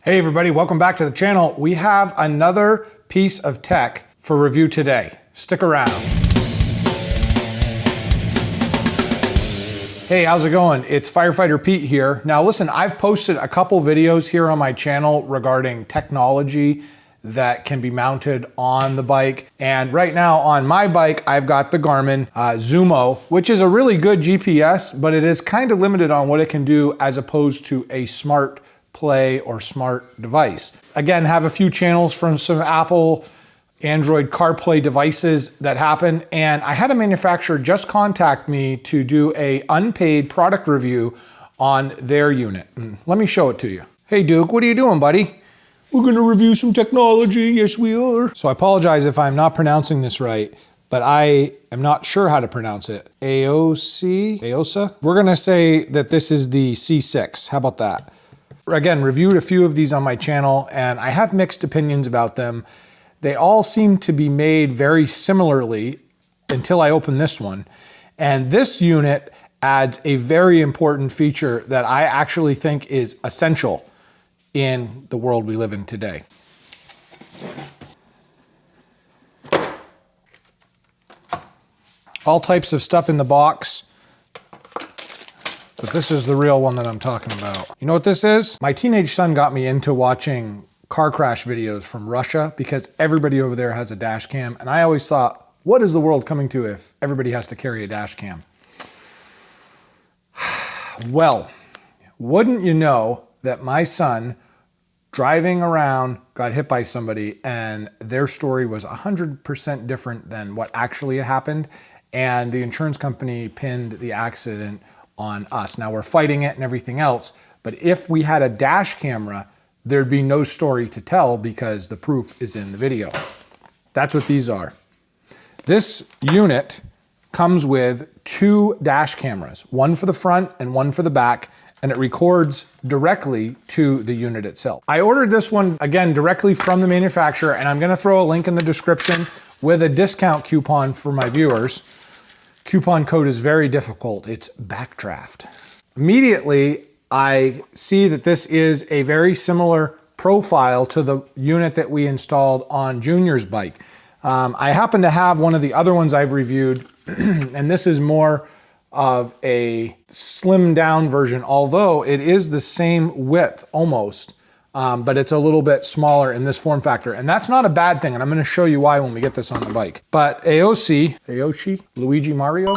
Hey everybody, welcome back to the channel. We have another piece of tech for review today. Stick around. Hey, how's it going? It's Firefighter Pete here. Now listen, I've posted a couple videos here on my channel regarding technology that can be mounted on the bike. And right now on my bike, I've got the Garmin Zumo, which is a really good GPS, but it is kind of limited on what it can do as opposed to a smart Play or smart device. Again, have a few channels from some Apple Android CarPlay devices that happen, and I had a manufacturer just contact me to do a unpaid product review on their unit. Let me show it to you. Hey Duke, what are you doing, buddy? We're gonna review some technology, yes we are. So I apologize if I'm not pronouncing this right, but I am not sure how to pronounce it. Aoocci? We're gonna say that this is the C6, how about that? Again, reviewed a few of these on my channel and I have mixed opinions about them. They all seem to be made very similarly until I open this one. And this unit adds a very important feature that I actually think is essential in the world we live in today. All types of stuff in the box. But this is the real one that I'm talking about. You know what this is? My teenage son got me into watching car crash videos from Russia because everybody over there has a dash cam. And I always thought, what is the world coming to if everybody has to carry a dash cam? Well, wouldn't you know that my son driving around got hit by somebody and their story was 100% different than what actually happened. And the insurance company pinned the accident on us. Now we're fighting it and everything else, but if we had a dash camera, there'd be no story to tell because the proof is in the video. That's what these are. This unit comes with two dash cameras, one for the front and one for the back, and it records directly to the unit itself. I ordered this one, again, directly from the manufacturer, and I'm gonna throw a link in the description with a discount coupon for my viewers. Coupon code is very difficult. It's BackDraft. Immediately, I see that this is a very similar profile to the unit that we installed on Junior's bike. I happen to have one of the other ones I've reviewed, and this is more of a slimmed down version, although it is the same width almost, but it's a little bit smaller in this form factor. And that's not a bad thing, and I'm gonna show you why when we get this on the bike. But Aoocci, Luigi Mario?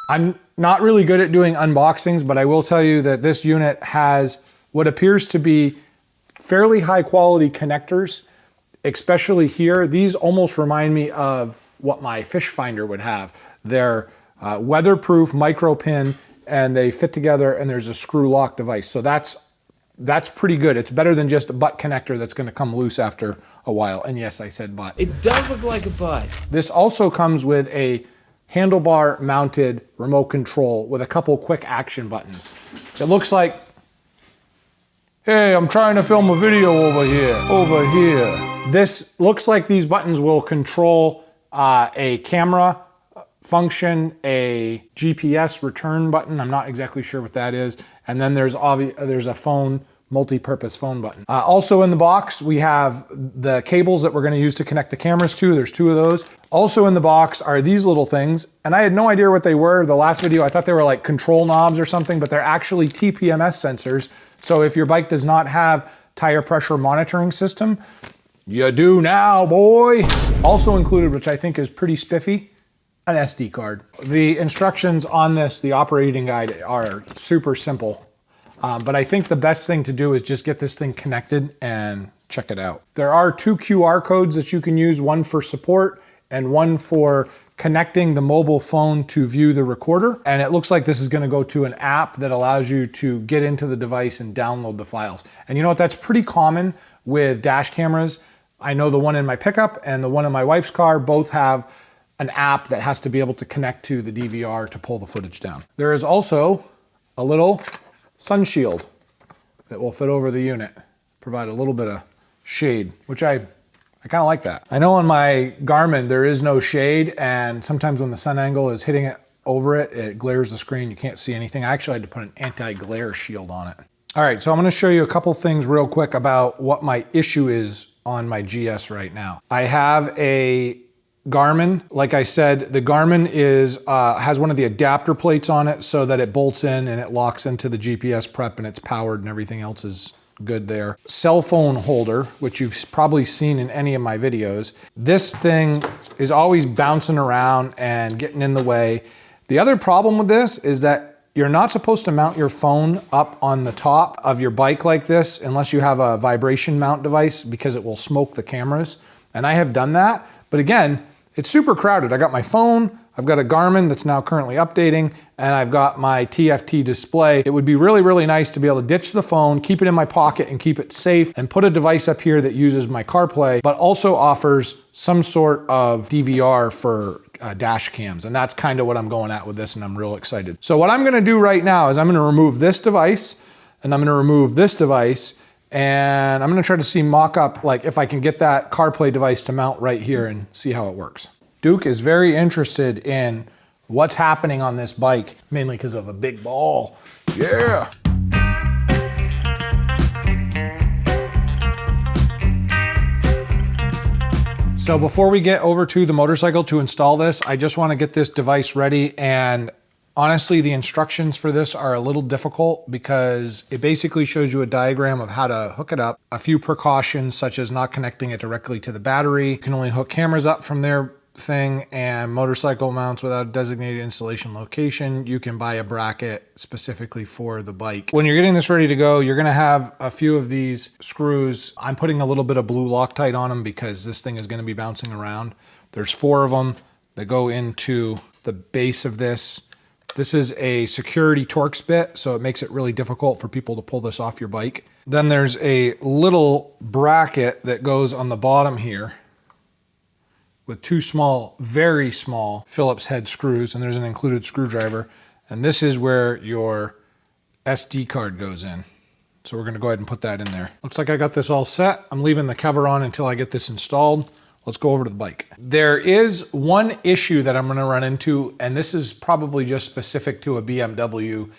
I'm not really good at doing unboxings, but I will tell you that this unit has what appears to be fairly high quality connectors, especially here. These almost remind me of what my fish finder would have. They're weatherproof micro pin, and they fit together, and there's a screw lock device. So that's pretty good. It's better than just a butt connector that's gonna come loose after a while. And yes, I said butt. It does look like a butt. This also comes with a handlebar mounted remote control with a couple quick action buttons. It looks like, hey, I'm trying to film a video over here. This looks like these buttons will control a camera function, a GPS return button. I'm not exactly sure what that is. And then there's a phone, multi-purpose phone button. Also in the box, we have the cables that we're gonna use to connect the cameras to. There's two of those. Also in the box are these little things, and I had no idea what they were. The last video, I thought they were like control knobs or something, but they're actually TPMS sensors. So if your bike does not have tire pressure monitoring system, you do now, boy. Also included, which I think is pretty spiffy, an SD card. The instructions on this, the operating guide, are super simple. But I think the best thing to do is just get this thing connected and check it out. There are two QR codes that you can use, one for support and one for connecting the mobile phone to view the recorder. And it looks like this is gonna go to an app that allows you to get into the device and download the files. And you know what, that's pretty common with dash cameras. I know the one in my pickup and the one in my wife's car both have an app that has to be able to connect to the DVR to pull the footage down. There is also a little sun shield that will fit over the unit, provide a little bit of shade, which I kind of like that. I know on my Garmin there is no shade, and sometimes when the sun angle is hitting it over it, it glares the screen, you can't see anything. I actually had to put an anti-glare shield on it. All right, so I'm gonna show you a couple things real quick about what my issue is on my GS right now. I have a Garmin. Like I said, the Garmin has one of the adapter plates on it so that it bolts in and it locks into the GPS prep and it's powered and everything else is good there. Cell phone holder, which you've probably seen in any of my videos. This thing is always bouncing around and getting in the way. The other problem with this is that you're not supposed to mount your phone up on the top of your bike like this unless you have a vibration mount device because it will smoke the cameras. And I have done that, but again, it's super crowded. I got my phone, I've got a Garmin that's now currently updating, and I've got my TFT display. It would be really, really nice to be able to ditch the phone, keep it in my pocket and keep it safe, and put a device up here that uses my CarPlay, but also offers some sort of DVR for dash cams. And that's kind of what I'm going at with this, and I'm real excited. So what I'm gonna do right now is I'm gonna remove this device, and I'm gonna remove this device, and I'm gonna try to mock up like if I can get that CarPlay device to mount right here and see how it works. Duke is very interested in what's happening on this bike, mainly because of a big ball. Yeah. So before we get over to the motorcycle to install this, I just want to get this device ready, and honestly, the instructions for this are a little difficult because it basically shows you a diagram of how to hook it up, a few precautions such as not connecting it directly to the battery. You can only hook cameras up from their thing, and motorcycle mounts without a designated installation location. You can buy a bracket specifically for the bike. When you're getting this ready to go, you're gonna have a few of these screws. I'm putting a little bit of blue Loctite on them because this thing is gonna be bouncing around. There's 4 of them that go into the base of this. This is a security Torx bit, so it makes it really difficult for people to pull this off your bike. Then there's a little bracket that goes on the bottom here with 2 small, very small Phillips head screws, and there's an included screwdriver. And this is where your SD card goes in. So we're gonna go ahead and put that in there. Looks like I got this all set. I'm leaving the cover on until I get this installed. Let's go over to the bike. There is one issue that I'm gonna run into, and this is probably just specific to a BMW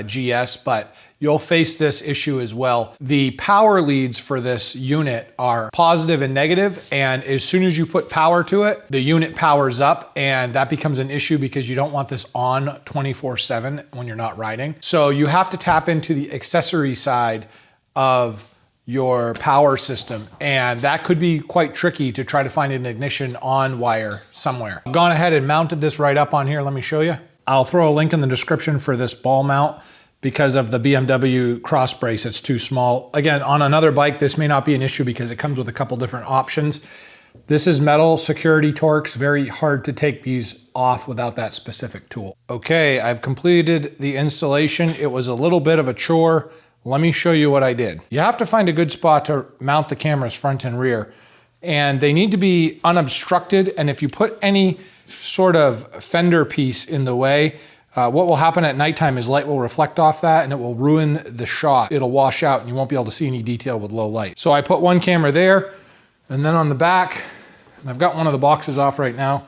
GS, but you'll face this issue as well. The power leads for this unit are positive and negative, and as soon as you put power to it, the unit powers up, and that becomes an issue because you don't want this on 24/7 when you're not riding. So you have to tap into the accessory side of your power system, and that could be quite tricky to try to find an ignition on wire somewhere. I've gone ahead and mounted this right up on here. Let me show you. I'll throw a link in the description for this ball mount. Because of the BMW cross brace, it's too small. Again, on another bike, this may not be an issue because it comes with a couple different options. This is metal security Torx, very hard to take these off without that specific tool. Okay, I've completed the installation. It was a little bit of a chore. Let me show you what I did. You have to find a good spot to mount the cameras front and rear, and they need to be unobstructed. And if you put any sort of fender piece in the way, what will happen at nighttime is light will reflect off that and it will ruin the shot. It'll wash out and you won't be able to see any detail with low light. So I put one camera there, and then on the back, and I've got one of the boxes off right now,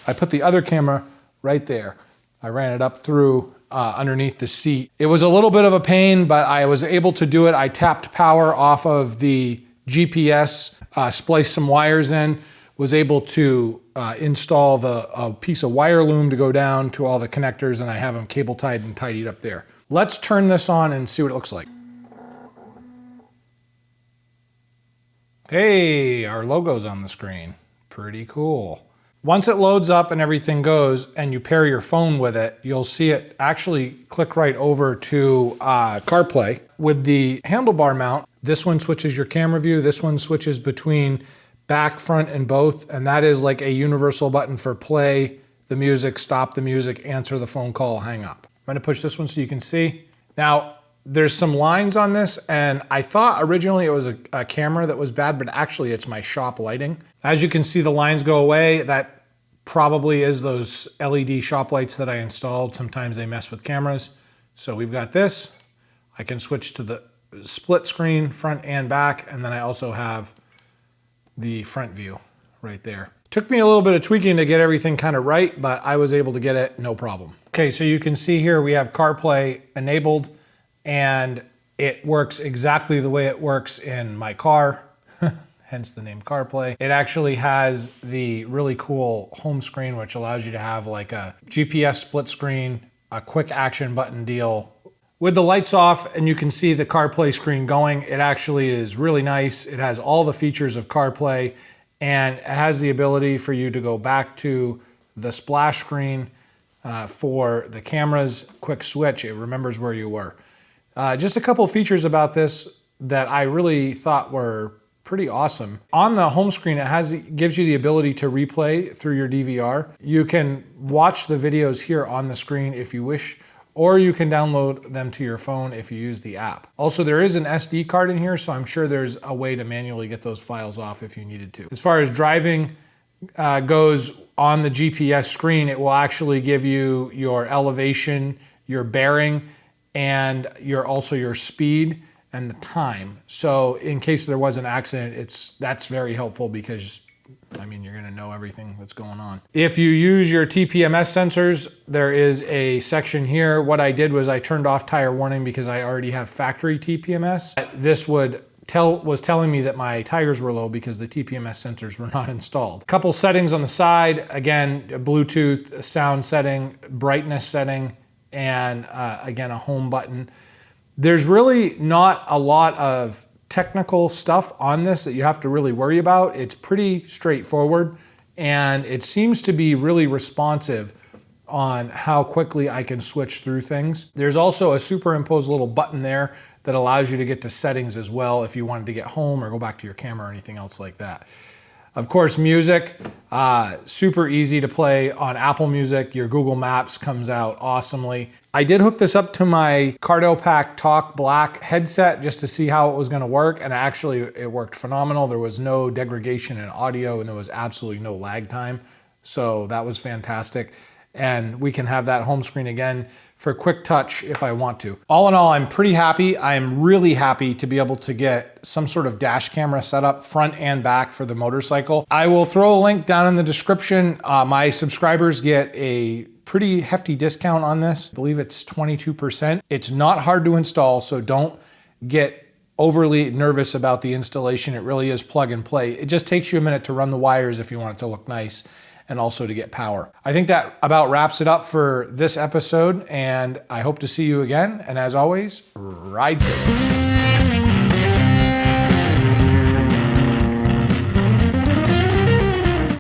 I put the other camera right there. I ran it up through underneath the seat. It was a little bit of a pain, but I was able to do it. I tapped power off of the GPS, spliced some wires in, was able to install a piece of wire loom to go down to all the connectors, and I have them cable tied and tidied up there. Let's turn this on and see what it looks like. Hey, our logo's on the screen. Pretty cool. Once it loads up and everything goes and you pair your phone with it, you'll see it actually click right over to CarPlay. With the handlebar mount, this one switches your camera view, this one switches between back, front, and both, and that is like a universal button for play the music, stop the music, answer the phone call, hang up. I'm gonna push this one so you can see. Now, there's some lines on this, and I thought originally it was a camera that was bad, but actually it's my shop lighting. As you can see, the lines go away. That probably is those LED shop lights that I installed. Sometimes they mess with cameras. So we've got this. I can switch to the split screen, front and back, and then I also have the front view right there. Took me a little bit of tweaking to get everything kind of right, but I was able to get it, no problem. Okay, so you can see here we have CarPlay enabled, and It works exactly the way it works in my car, hence the name CarPlay. It actually has the really cool home screen, which allows you to have like a GPS split screen, a quick action button deal. With the lights off and you can see the CarPlay screen going, it actually is really nice. It has all the features of CarPlay, and it has the ability for you to go back to the splash screen for the cameras, quick switch. It remembers where you were. Just a couple features about this that I really thought were pretty awesome. On the home screen, it gives you the ability to replay through your DVR. You can watch the videos here on the screen if you wish, or you can download them to your phone if you use the app. Also, there is an SD card in here, so I'm sure there's a way to manually get those files off if you needed to. As far as driving goes, on the GPS screen, it will actually give you your elevation, your bearing, and also your speed and the time. So in case there was an accident, that's very helpful because, I mean, you're gonna know everything that's going on. If you use your TPMS sensors, there is a section here. What I did was I turned off tire warning because I already have factory TPMS. This was telling me that my tires were low because the TPMS sensors were not installed. A couple settings on the side, again, Bluetooth, a sound setting, brightness setting, and again, a home button. There's really not a lot of technical stuff on this that you have to really worry about. It's pretty straightforward, and it seems to be really responsive on how quickly I can switch through things. There's also a superimposed little button there that allows you to get to settings as well if you wanted to get home or go back to your camera or anything else like that. Of course, music, super easy to play on Apple Music. Your Google Maps comes out awesomely. I did hook this up to my Cardiopack Talk Black headset just to see how it was gonna work, and actually it worked phenomenal. There was no degradation in audio and there was absolutely no lag time. So that was fantastic. And we can have that home screen again for quick touch if I want to. All in all, I'm pretty happy. I'm really happy to be able to get some sort of dash camera set up front and back for the motorcycle. I will throw a link down in the description. My subscribers get a pretty hefty discount on this. I believe it's 22%. It's not hard to install, so don't get overly nervous about the installation. It really is plug and play. It just takes you a minute to run the wires if you want it to look nice, and also to get power. I think that about wraps it up for this episode, and I hope to see you again. And as always, ride safe.